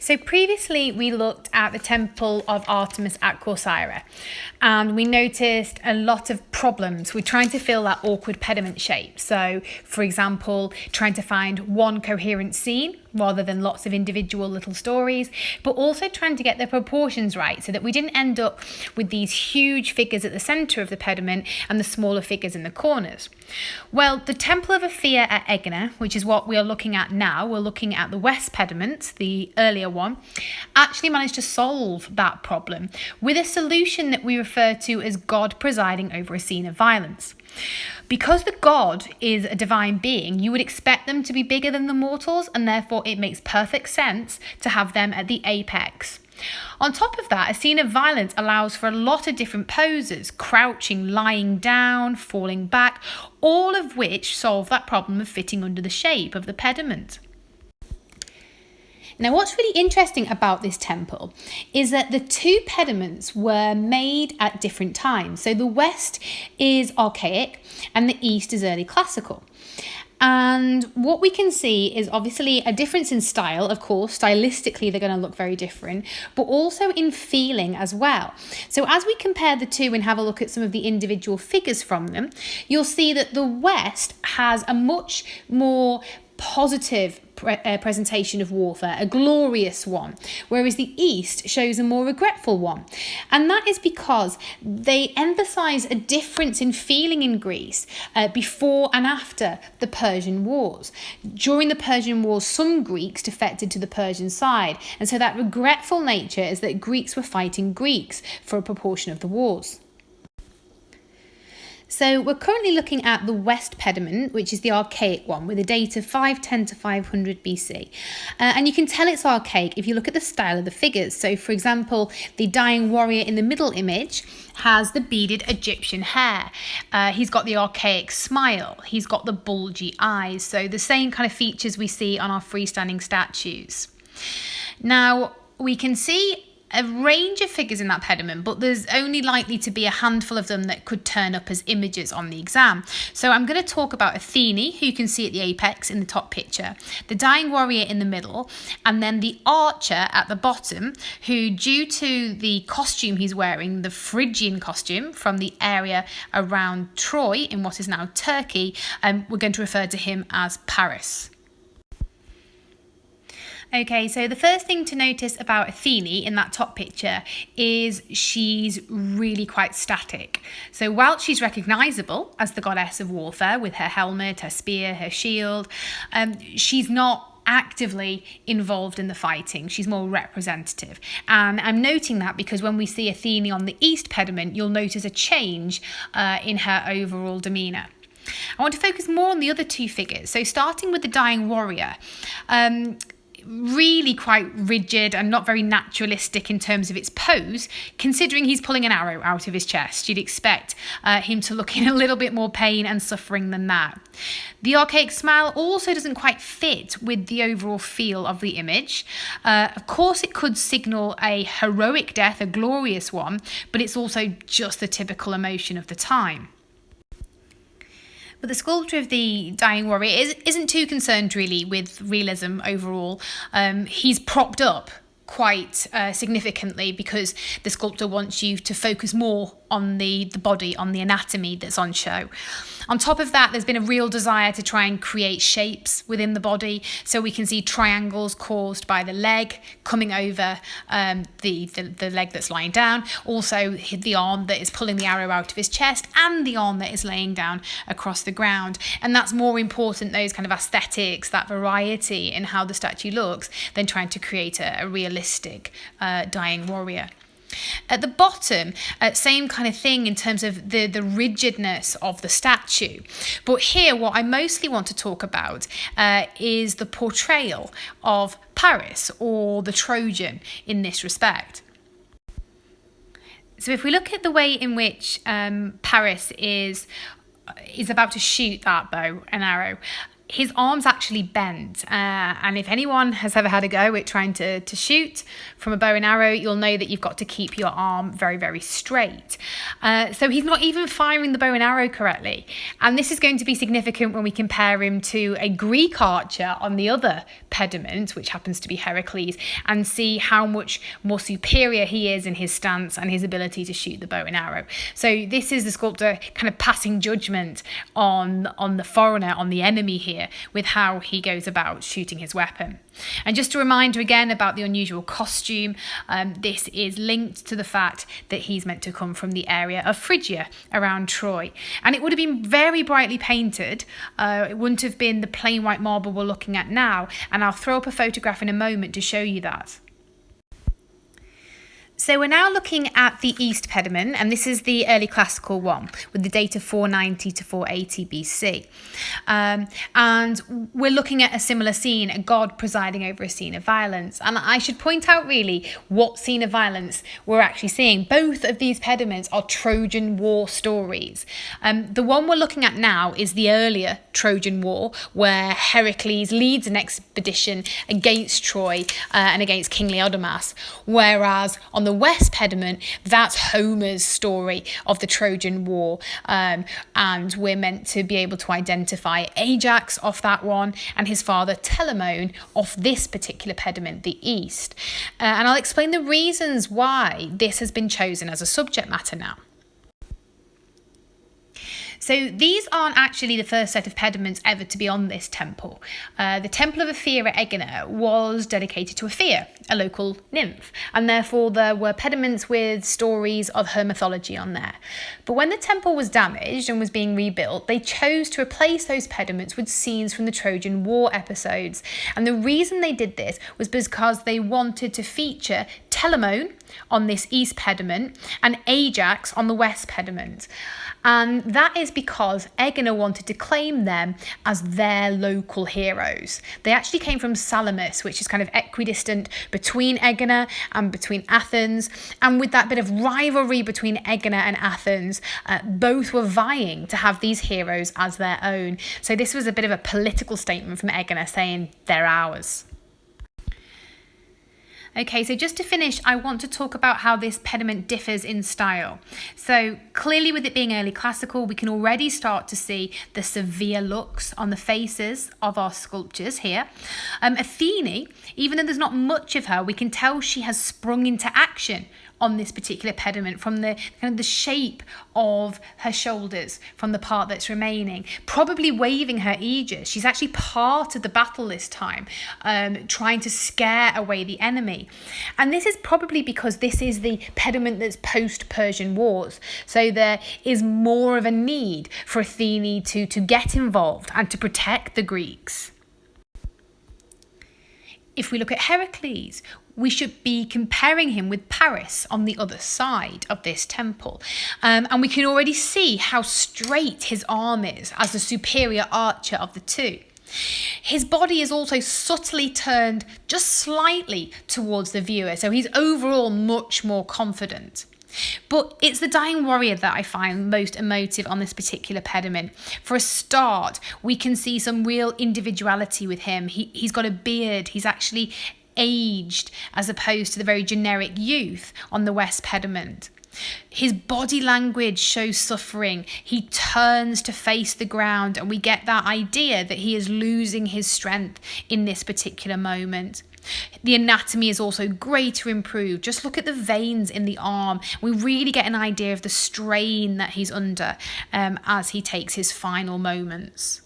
So previously we looked at the temple of Artemis at Corcyra and we noticed a lot of problems with trying to fill that awkward pediment shape. So for example, trying to find one coherent scene rather than lots of individual little stories, but also trying to get the proportions right so that we didn't end up with these huge figures at the centre of the pediment and the smaller figures in the corners. Well, the Temple of Aphaia at Aegina, which is what we are looking at now, we're looking at the west pediment, the earlier one, actually managed to solve that problem with a solution that we refer to as God presiding over a scene of violence. Because the god is a divine being, you would expect them to be bigger than the mortals, and therefore it makes perfect sense to have them at the apex. On top of that, a scene of violence allows for a lot of different poses, crouching, lying down, falling back, all of which solve that problem of fitting under the shape of the pediment. Now, what's really interesting about this temple is that the two pediments were made at different times. So the west is archaic and the east is early classical. And what we can see is obviously a difference in style, of course. Stylistically, they're going to look very different, but also in feeling as well. So as we compare the two and have a look at some of the individual figures from them, you'll see that the west has a much more positive presentation of warfare, a glorious one, whereas the East shows a more regretful one. And that is because they emphasise a difference in feeling in Greece before and after the Persian Wars. During the Persian Wars, some Greeks defected to the Persian side, and so that regretful nature is that Greeks were fighting Greeks for a proportion of the wars. So we're currently looking at the west pediment, which is the archaic one, with a date of 510 to 500 BC. And you can tell it's archaic if you look at the style of the figures. So for example, the dying warrior in the middle image has the beaded Egyptian hair. He's got the archaic smile. He's got the bulgy eyes. So the same kind of features we see on our freestanding statues. Now, we can see a range of figures in that pediment, but there's only likely to be a handful of them that could turn up as images on the exam. So I'm going to talk about Athene, who you can see at the apex in the top picture, the dying warrior in the middle, and then the archer at the bottom, who, due to the costume he's wearing, the Phrygian costume from the area around Troy in what is now Turkey, we're going to refer to him as Paris. Okay, so the first thing to notice about Athene in that top picture is she's really quite static. So while she's recognisable as the goddess of warfare with her helmet, her spear, her shield, she's not actively involved in the fighting. She's more representative. And I'm noting that because when we see Athene on the east pediment, you'll notice a change in her overall demeanour. I want to focus more on the other two figures. So starting with the dying warrior, really quite rigid and not very naturalistic in terms of its pose, considering he's pulling an arrow out of his chest. You'd expect him to look in a little bit more pain and suffering than that. The archaic smile also doesn't quite fit with the overall feel of the image. Of course, it could signal a heroic death, a glorious one, but it's also just the typical emotion of the time. But the sculptor of the dying warrior isn't too concerned really with realism overall. He's propped up quite significantly because the sculptor wants you to focus more on the body, on the anatomy that's on show. On top of that, there's been a real desire to try and create shapes within the body, so we can see triangles caused by the leg coming over the leg that's lying down, also the arm that is pulling the arrow out of his chest, and the arm that is laying down across the ground. And that's more important, those kind of aesthetics, that variety in how the statue looks, than trying to create a realistic dying warrior. At the bottom, same kind of thing in terms of the rigidness of the statue. But here, what I mostly want to talk about is the portrayal of Paris, or the Trojan, in this respect. So if we look at the way in which Paris is about to shoot that bow and arrow, his arm's actually bent. And if anyone has ever had a go at trying to shoot from a bow and arrow, you'll know that you've got to keep your arm very, very straight. So he's not even firing the bow and arrow correctly. And this is going to be significant when we compare him to a Greek archer on the other pediment, which happens to be Heracles, and see how much more superior he is in his stance and his ability to shoot the bow and arrow. So this is the sculptor kind of passing judgment on the foreigner, on the enemy here, with how he goes about shooting his weapon. And just a reminder again about the unusual costume, this is linked to the fact that he's meant to come from the area of Phrygia around Troy. And it would have been very brightly painted. It wouldn't have been the plain white marble we're looking at now. And I'll throw up a photograph in a moment to show you that. So we're now looking at the East pediment, and this is the early classical one with the date of 490 to 480 BC. And we're looking at a similar scene, a god presiding over a scene of violence. And I should point out really what scene of violence we're actually seeing. Both of these pediments are Trojan War stories. The one we're looking at now is the earlier Trojan War, where Heracles leads an expedition against Troy and against King Leodamas, whereas on the West pediment, that's Homer's story of the Trojan War, and we're meant to be able to identify Ajax off that one and his father Telamone off this particular pediment, the East. And I'll explain the reasons why this has been chosen as a subject matter now. So these aren't actually the first set of pediments ever to be on this temple. The temple of Aphaia at Aegina was dedicated to Aphaia, a local nymph, and therefore there were pediments with stories of her mythology on there. But when the temple was damaged and was being rebuilt, they chose to replace those pediments with scenes from the Trojan War episodes. And the reason they did this was because they wanted to feature Telamone on this East pediment and Ajax on the West pediment. And that is because Aegina wanted to claim them as their local heroes. They actually came from Salamis, which is kind of equidistant between Aegina and between Athens. And with that bit of rivalry between Aegina and Athens, both were vying to have these heroes as their own. So this was a bit of a political statement from Aegina saying they're ours. Okay, so just to finish, I want to talk about how this pediment differs in style. So clearly with it being early classical, we can already start to see the severe looks on the faces of our sculptures here. Athene, even though there's not much of her, we can tell she has sprung into action on this particular pediment from the kind of the shape of her shoulders, from the part that's remaining, probably waving her aegis. She's actually part of the battle this time, trying to scare away the enemy. And this is probably because this is the pediment that's post-Persian Wars. So there is more of a need for Athene to get involved and to protect the Greeks. If we look at Heracles, we should be comparing him with Paris on the other side of this temple. And we can already see how straight his arm is as the superior archer of the two. His body is also subtly turned just slightly towards the viewer, so he's overall much more confident. But it's the dying warrior that I find most emotive on this particular pediment. For a start, we can see some real individuality with him. He's got a beard, he's actually aged as opposed to the very generic youth on the West pediment. His body language shows suffering. He turns to face the ground, and we get that idea that he is losing his strength in this particular moment. The anatomy is also greatly improved. Just look at the veins in the arm. We really get an idea of the strain that he's under as he takes his final moments.